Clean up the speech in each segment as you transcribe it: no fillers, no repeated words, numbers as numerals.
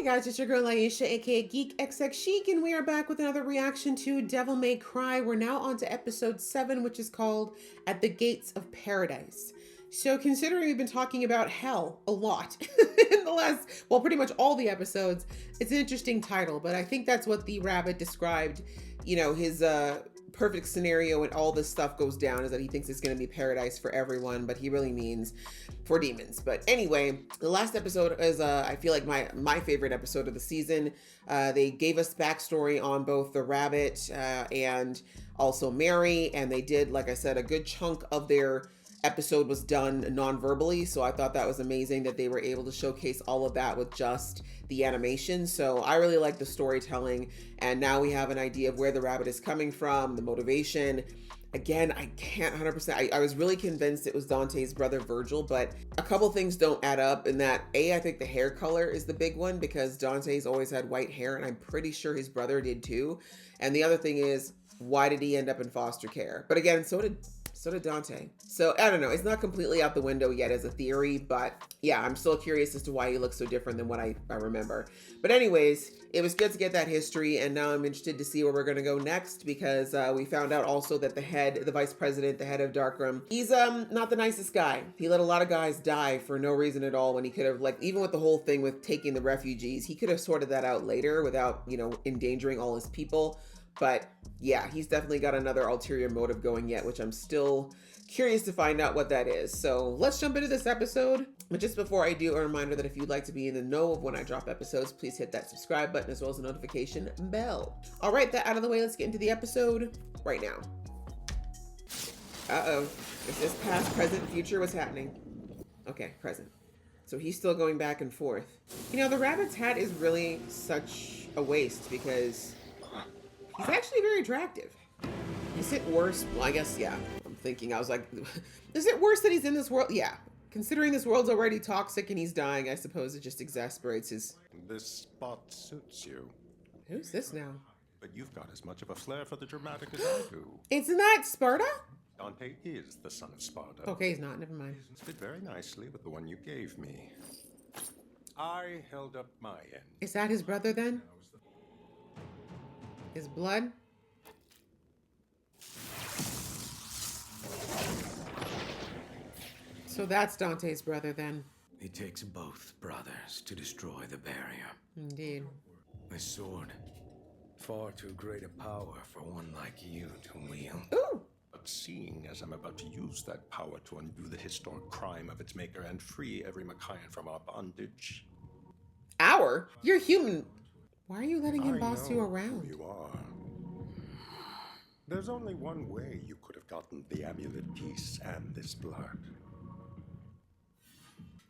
guys, it's your girl Aisha, aka Geek XX Chic, and we are back with another reaction to Devil May Cry. We're now on to episode 7, which is called At the Gates of Paradise. So considering we've been talking about hell a lot in the last, well, pretty much all the episodes, it's an interesting title, but I think that's what the rabbit described, you know, his perfect scenario when all this stuff goes down is that he thinks it's going to be paradise for everyone, but he really means for demons. But anyway, the last episode is I feel like my favorite episode of the season. They gave us backstory on both the rabbit and also Mary, and they did, like I said, a good chunk of their episode was done non-verbally, so I thought that was amazing that they were able to showcase all of that with just the animation. So I really like the storytelling, and now we have an idea of where the rabbit is coming from, the motivation. Again, I can't 100%. I was really convinced it was Dante's brother Virgil, but a couple things don't add up in that. I think the hair color is the big one because Dante's always had white hair, and I'm pretty sure his brother did too. And the other thing is, why did he end up in foster care? But again, so did Dante. So I don't know. It's not completely out the window yet as a theory, but yeah, I'm still curious as to why he looks so different than what I remember. But anyways, it was good to get that history, and now I'm interested to see where we're going to go next because we found out also that the vice president, the head of Darkroom, he's not the nicest guy. He let a lot of guys die for no reason at all when he could have, like, even with the whole thing with taking the refugees, he could have sorted that out later without, you know, endangering all his people. But yeah, he's definitely got another ulterior motive going yet, which I'm still curious to find out what that is. So let's jump into this episode. But just before I do, a reminder that if you'd like to be in the know of when I drop episodes, please hit that subscribe button as well as the notification bell. All right, that out of the way, let's get into the episode right now. Uh-oh. Is this past, present, future? What's happening? Okay, present. So he's still going back and forth. You know, the rabbit's hat is really such a waste because he's actually very attractive. Is it worse? Well, I guess, yeah. I was like, is it worse that he's in this world? Yeah. Considering this world's already toxic and he's dying, I suppose it just exasperates his... This spot suits you. Who's this now? But you've got as much of a flair for the dramatic as I do. Isn't that Sparta? Dante is the son of Sparta. Okay, he's not. Never mind. Fit very nicely with the one you gave me. I held up my end. Is that his brother then? His blood? So that's Dante's brother then. It takes both brothers to destroy the barrier. Indeed. A sword. Far too great a power for one like you to wield. Ooh! But seeing as I'm about to use that power to undo the historic crime of its maker and free every Macayan from our bondage. Our? You're human. Why are you letting him boss you Who around? you are. There's only one way you could have gotten the amulet piece and this blood.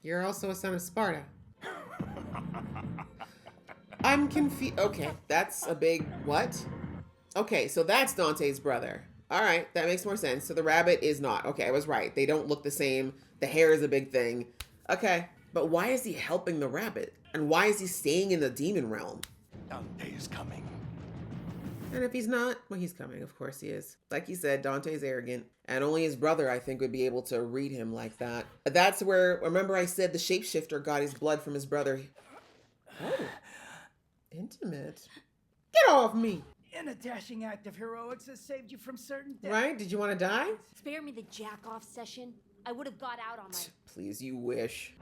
You're also a son of Sparta. I'm confused. Okay, that's a big what? Okay, so that's Dante's brother. All right, that makes more sense. So the rabbit is not. Okay, I was right. They don't look the same. The hair is a big thing. Okay, but why is he helping the rabbit? And why is he staying in the demon realm? Dante is coming. And if he's not, well, he's coming. Of course he is. Like you said, Dante's arrogant. And only his brother, I think, would be able to read him like that. That's where, remember I said the shapeshifter got his blood from his brother. Oh. Intimate. Get off me. And a dashing act of heroics has saved you from certain death. Right? Did you want to die? Spare me the jack-off session. I would have got out on my... Please, you wish.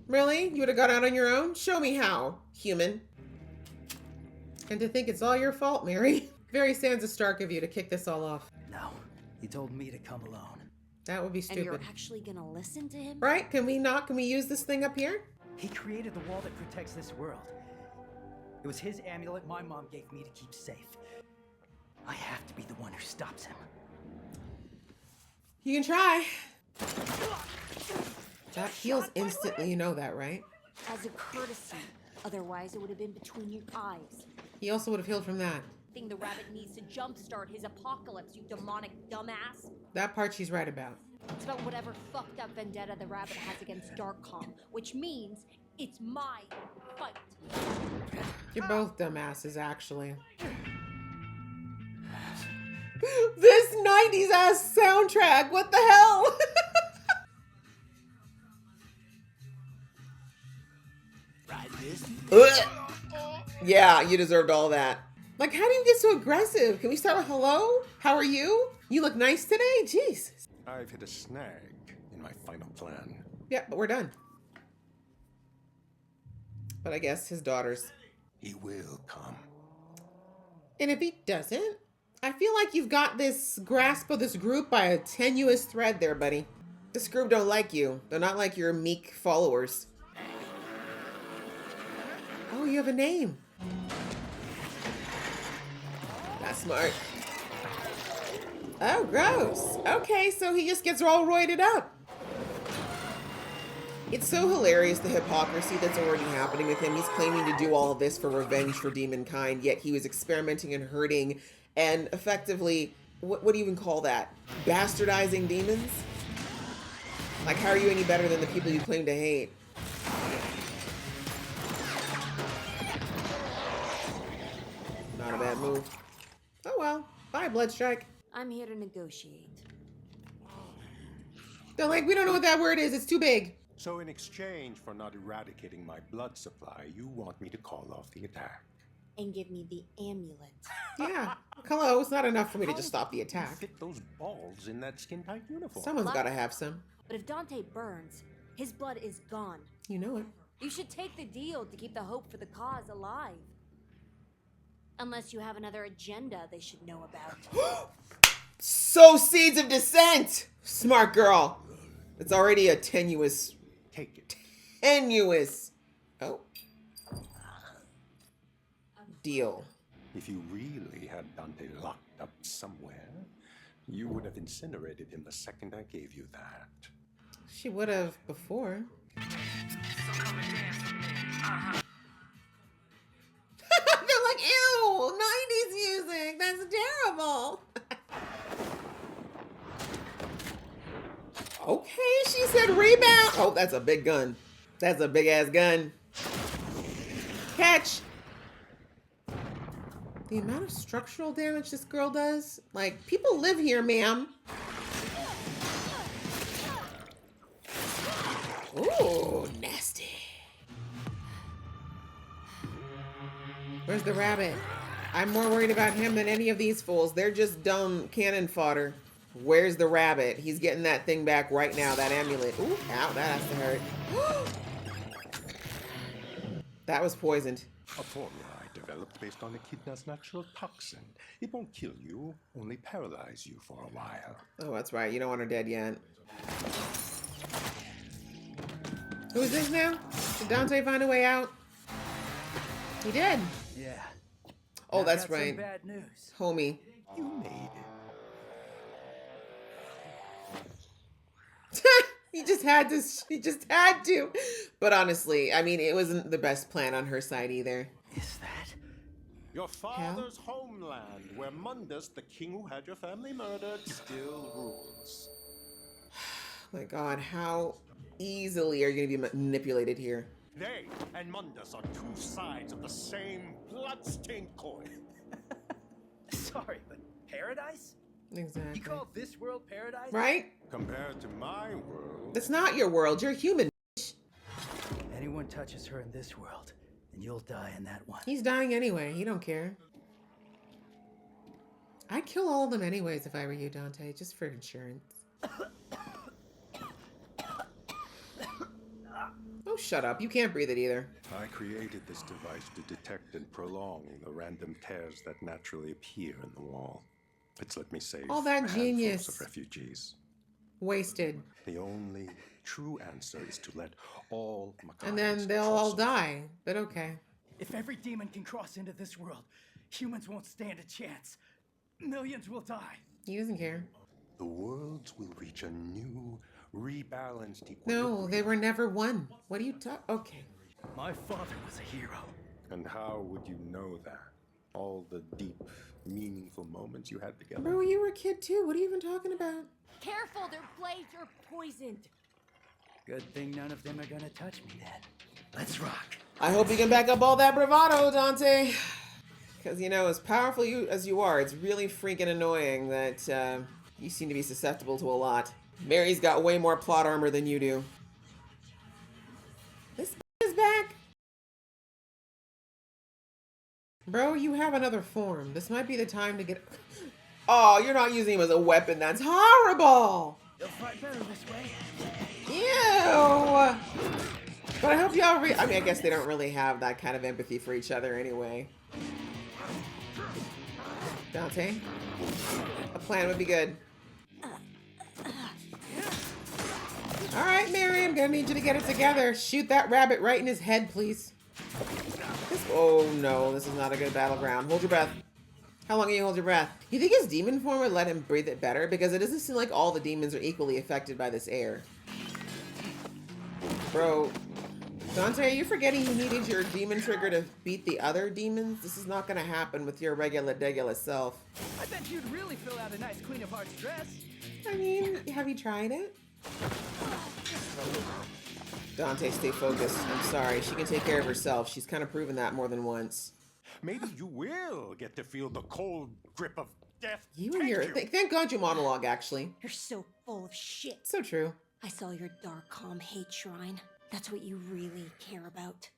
Really? You would have got out on your own? Show me how, human. And to think it's all your fault, Mary. Very Sansa Stark of you to kick this all off. No, he told me to come alone. That would be stupid. And you're actually gonna listen to him? Right? Can we not? Can we use this thing up here? He created the wall that protects this world. It was his amulet my mom gave me to keep safe. I have to be the one who stops him. You can try. That heals instantly, you know that, right? As a courtesy. Otherwise, it would have been between your eyes. He also would have healed from that. Think the rabbit needs to jumpstart his apocalypse, you demonic dumbass. That part she's right about. It's about whatever fucked up vendetta the rabbit has against Darkcom, which means it's my fight. You're both dumbasses, actually. This 90s ass soundtrack, what the hell? Ugh. Yeah, you deserved all that. Like, how do you get so aggressive? Can we start with hello? How are you? You look nice today? Jeez. I've hit a snag in my final plan. Yeah, but we're done. But I guess his daughters. He will come. And if he doesn't, I feel like you've got this grasp of this group by a tenuous thread there, buddy. This group don't like you. They're not like your meek followers. Oh, you have a name. That's smart. Oh, gross. Okay, so he just gets all roided up. It's so hilarious, the hypocrisy that's already happening with him. He's claiming to do all of this for revenge for demonkind, yet he was experimenting and hurting and effectively, what do you even call that? Bastardizing demons? Like, how are you any better than the people you claim to hate? Not a bad move. Oh well. Bye, Bloodstrike. I'm here to negotiate. They're like, we don't know what that word is. It's too big. So in exchange for not eradicating my blood supply, you want me to call off the attack. And give me the amulet. Yeah. Hello. It's not enough for me to just stop the You attack. fit those balls in that skin-tight uniform. Someone's got to have some. But if Dante burns, his blood is gone. You know it. You should take the deal to keep the hope for the cause alive. Unless you have another agenda they should know about. Sow seeds of dissent. Smart girl. It's already a tenuous. Take it. Tenuous. Oh. Deal. If you really had Dante locked up somewhere, you would have incinerated him the second I gave you that. She would have before. They're like, ew, 90s music. That's terrible. Okay, she said rebound. Oh, that's a big gun. That's a big ass gun. Catch. The amount of structural damage this girl does. Like, people live here, ma'am. Ooh, nasty. Where's the rabbit? I'm more worried about him than any of these fools. They're just dumb cannon fodder. Where's the rabbit? He's getting that thing back right now, that amulet. Ooh, ow, that has to hurt. That was poisoned. A formula I developed based on Echidna's natural toxin. It won't kill you, only paralyze you for a while. Oh, that's right. You don't want her dead yet. Who's this now? Did Dante find a way out? He did. Yeah. Oh, Now that's got some right. bad news. Homie. You made it. He just had to. She just had to. But honestly, I mean, it wasn't the best plan on her side either. Is that? Your father's homeland, where Mundus, the king who had your family murdered, still rules. My God, how easily are you going to be manipulated here? They and Mundus are two sides of the same blood-stained coin. Sorry, but paradise? Exactly. You call this world paradise? Right? Compared to my world, That's not your world. You're human. Anyone touches her in this world, and you'll die in that one. He's dying anyway. He don't care. I'd kill all of them anyways if I were you, Dante, just for insurance. Oh, shut up. You can't breathe it either. I created this device to detect and prolong the random tears that naturally appear in the wall. It's let me save All that handfuls genius. of refugees. Wasted. The only true answer is to let all And Macarians then they'll cross all over. die. But okay. If every demon can cross into this world, humans won't stand a chance. Millions will die. He doesn't care. The worlds will reach a new, rebalanced equilibrium. No, they were never one. What are you talking? Okay. My father was a hero. And how would you know that? All the deep, meaningful moments you had together. Bro, you were a kid too. What are you even talking about? Careful, their blades are poisoned. Good thing none of them are gonna touch me then. Let's rock. I hope you can back up all that bravado, Dante. Because, you know, as powerful as you are, it's really freaking annoying that you seem to be susceptible to a lot. Mary's got way more plot armor than you do. This is back. Bro, you have another form. This might be the time to get... Oh, you're not using him as a weapon. That's horrible. You'll fight better this way. Ew. But I hope y'all I mean, I guess they don't really have that kind of empathy for each other anyway. Dante, a plan would be good. All right, Mary, I'm gonna need you to get it together. Shoot that rabbit right in his head, please. Oh no, this is not a good battleground. Hold your breath. How long can you hold your breath? You think his demon form would let him breathe it better? Because it doesn't seem like all the demons are equally affected by this air. Bro, Dante, are you forgetting you needed your demon trigger to beat the other demons? This is not gonna happen with your regular self. I bet you'd really fill out a nice Queen of Hearts dress. I mean, have you tried it? Dante, stay focused. I'm sorry. She can take care of herself. She's kind of proven that more than once. Maybe you will get to feel the cold grip of death. You and your... Thank God you monologue, actually. You're so full of shit. So true. I saw your dark, calm hate shrine. That's what you really care about.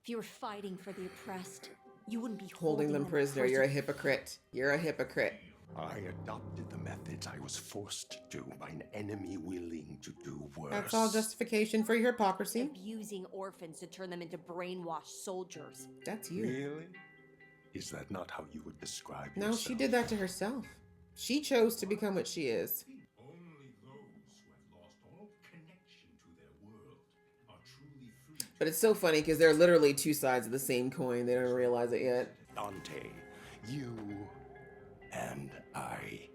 If you were fighting for the oppressed, you wouldn't be holding them prisoner. You're a hypocrite. You're a hypocrite. I adopted the methods I was forced to by an enemy willing to do worse. That's all justification for your hypocrisy. Abusing orphans to turn them into brainwashed soldiers. That's you. Really? Is that not how you would describe No, yourself? she did that to herself. She chose to become what she is. Only those who have lost all connection to their world are truly free. But it's so funny because they're literally two sides of the same coin. They don't realize it yet. Dante, you and I.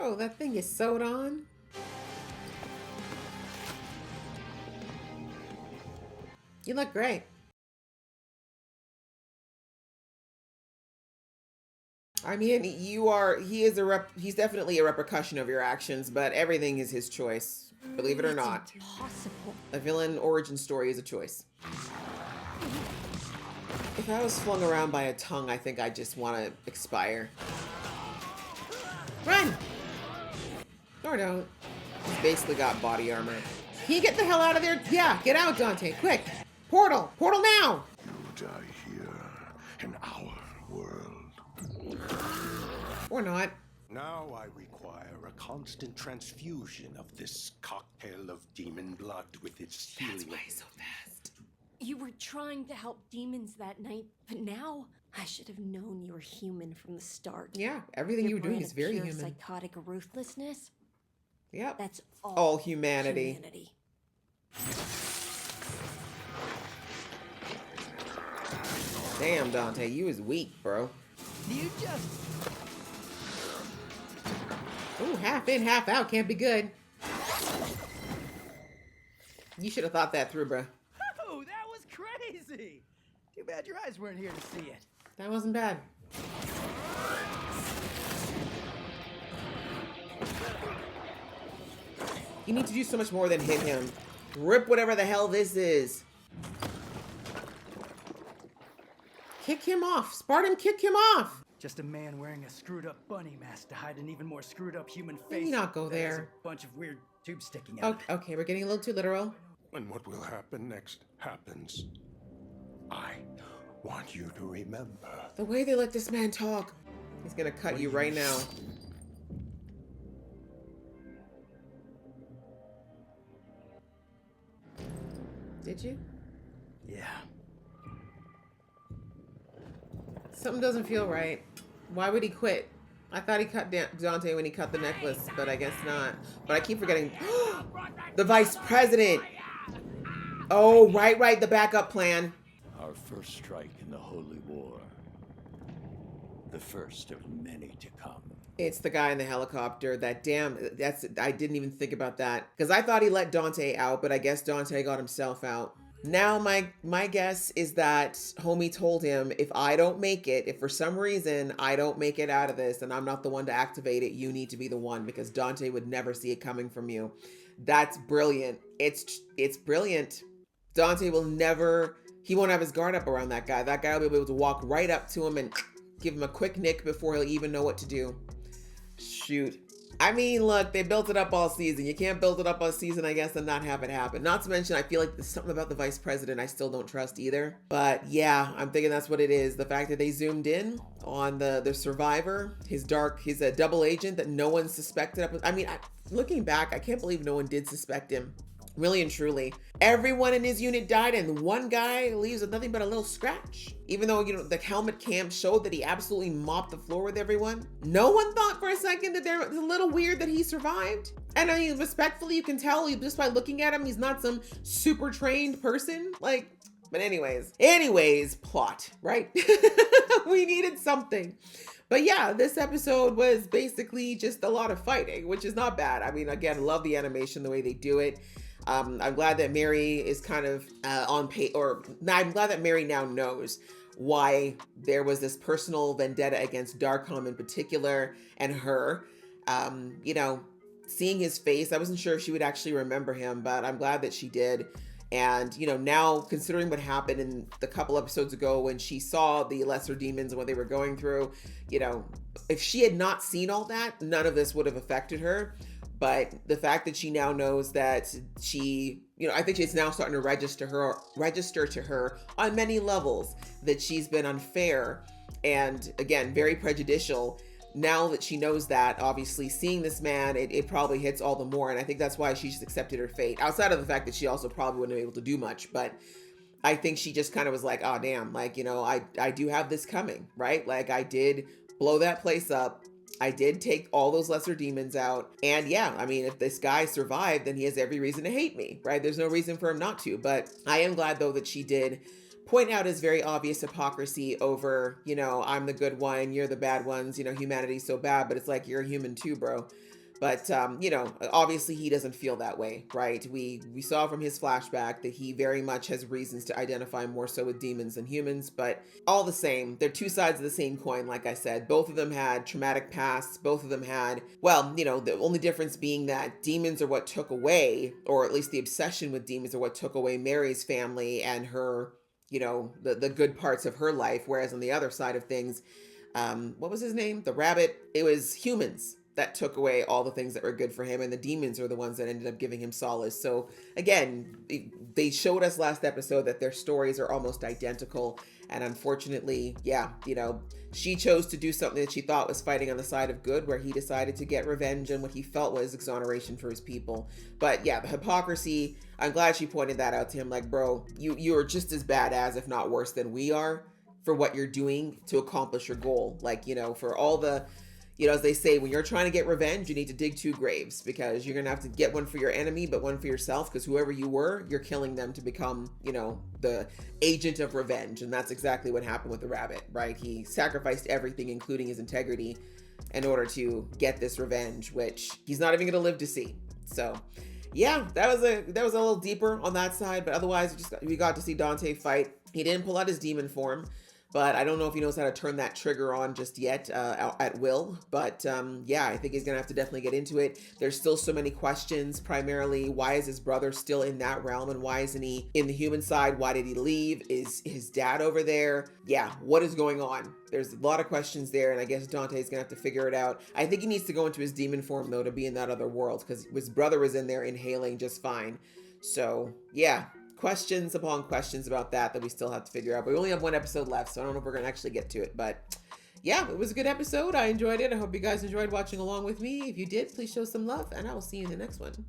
Oh, that thing is sewed on. You look great. I mean, he's definitely a repercussion of your actions, but everything is his choice. Believe it or not. Impossible. A villain origin story is a choice. If I was flung around by a tongue, I think I just want to expire. Run! Or don't. He's basically got body armor. Can you get the hell out of there? Yeah, get out, Dante, quick! Portal! Portal now! You die here in our world. Or not. Now I require a constant transfusion of this cocktail of demon blood with its healing. That's why he's so fast. You were trying to help demons that night, but now I should have known you were human from the start. Yeah, everything you were doing is very human. Psychotic ruthlessness. Yep. That's all humanity. Damn, Dante, you is weak, bro. You just... Ooh, half in, half out. Can't be good. You should have thought that through, bro. Oh, that was crazy! Too bad your eyes weren't here to see it. That wasn't bad. You need to do so much more than hit him. Rip whatever the hell this is. Kick him off. Spartan, kick him off. Just a man wearing a screwed up bunny mask to hide an even more screwed up human face. Maybe not go that has there. A bunch of weird tubes sticking out. Okay, we're getting a little too literal. And what will happen next happens. I want you to remember. The way they let this man talk. He's gonna cut you right now. Did you? Yeah. Something doesn't feel right. Why would he quit? I thought he cut Dante when he cut the necklace, but I guess not. But I keep forgetting. The vice president! Oh, right, the backup plan. Our first strike in the Holy War. The first of many to come. It's the guy in the helicopter. I didn't even think about that. Because I thought he let Dante out, but I guess Dante got himself out. Now my guess is that homie told him, if I don't make it, if for some reason I don't make it out of this and I'm not the one to activate it, you need to be the one, because Dante would never see it coming from you. That's brilliant. It's brilliant. Dante will never, he won't have his guard up around that guy. That guy will be able to walk right up to him and give him a quick nick before he'll even know what to do. Shoot. I mean, look, they built it up all season. You can't build it up all season, I guess, and not have it happen. Not to mention, I feel like there's something about the vice president I still don't trust either. But yeah, I'm thinking that's what it is. The fact that they zoomed in on the survivor, he's a double agent that no one suspected. I mean, looking back, I can't believe no one did suspect him. Really and truly, everyone in his unit died, and one guy leaves with nothing but a little scratch. Even though, the helmet cam showed that he absolutely mopped the floor with everyone. No one thought for a second that it was a little weird that he survived. And I mean, respectfully, you can tell just by looking at him, he's not some super trained person. But anyways, plot, right? We needed something. But yeah, this episode was basically just a lot of fighting, which is not bad. I mean, again, love the animation, the way they do it. I'm glad that Mary is kind of I'm glad that Mary now knows why there was this personal vendetta against Darkham in particular and her. Seeing his face, I wasn't sure if she would actually remember him, but I'm glad that she did. And, now considering what happened in the couple episodes ago when she saw the lesser demons and what they were going through, if she had not seen all that, none of this would have affected her. But the fact that she now knows that I think it's now starting to register to her on many levels that she's been unfair and, again, very prejudicial. Now that she knows that, obviously seeing this man, it probably hits all the more. And I think that's why she just accepted her fate, outside of the fact that she also probably wouldn't have been able to do much. But I think she just kind of was like, oh, damn, I do have this coming, right? I did blow that place up. I did take all those lesser demons out. And yeah, I mean, if this guy survived, then he has every reason to hate me, right? There's no reason for him not to. But I am glad, though, that she did point out his very obvious hypocrisy over, I'm the good one, you're the bad ones, humanity's so bad, but it's like, you're a human too, bro. But, obviously he doesn't feel that way, right? We saw from his flashback that he very much has reasons to identify more so with demons than humans, but all the same, they're two sides of the same coin, like I said. Both of them had traumatic pasts. Both of them had, the only difference being that demons are what took away, or at least the obsession with demons are what took away Mary's family and her, the good parts of her life. Whereas on the other side of things, what was his name? The rabbit. It was humans that took away all the things that were good for him, and the demons are the ones that ended up giving him solace. So again, they showed us last episode that their stories are almost identical, and unfortunately, she chose to do something that she thought was fighting on the side of good, where he decided to get revenge and what he felt was exoneration for his people. But yeah, the hypocrisy, I'm glad she pointed that out to him, like, bro, you are just as bad as, if not worse than we are, for what you're doing to accomplish your goal. For all the, as they say, when you're trying to get revenge, you need to dig two graves, because you're going to have to get one for your enemy, but one for yourself, because whoever you were, you're killing them to become, the agent of revenge. And that's exactly what happened with the rabbit, right? He sacrificed everything, including his integrity, in order to get this revenge, which he's not even going to live to see. So yeah, that was a little deeper on that side, but otherwise we got to see Dante fight. He didn't pull out his demon form, but I don't know if he knows how to turn that trigger on just yet at will. But yeah, I think he's going to have to definitely get into it. There's still so many questions, primarily, why is his brother still in that realm and why isn't he in the human side? Why did he leave? Is his dad over there? Yeah, what is going on? There's a lot of questions there, and I guess Dante's going to have to figure it out. I think he needs to go into his demon form, though, to be in that other world, because his brother was in there inhaling just fine. So yeah, questions upon questions about that we still have to figure out. But we only have one episode left, so I don't know if we're going to actually get to it. But yeah, it was a good episode. I enjoyed it. I hope you guys enjoyed watching along with me. If you did, please show some love, and I will see you in the next one.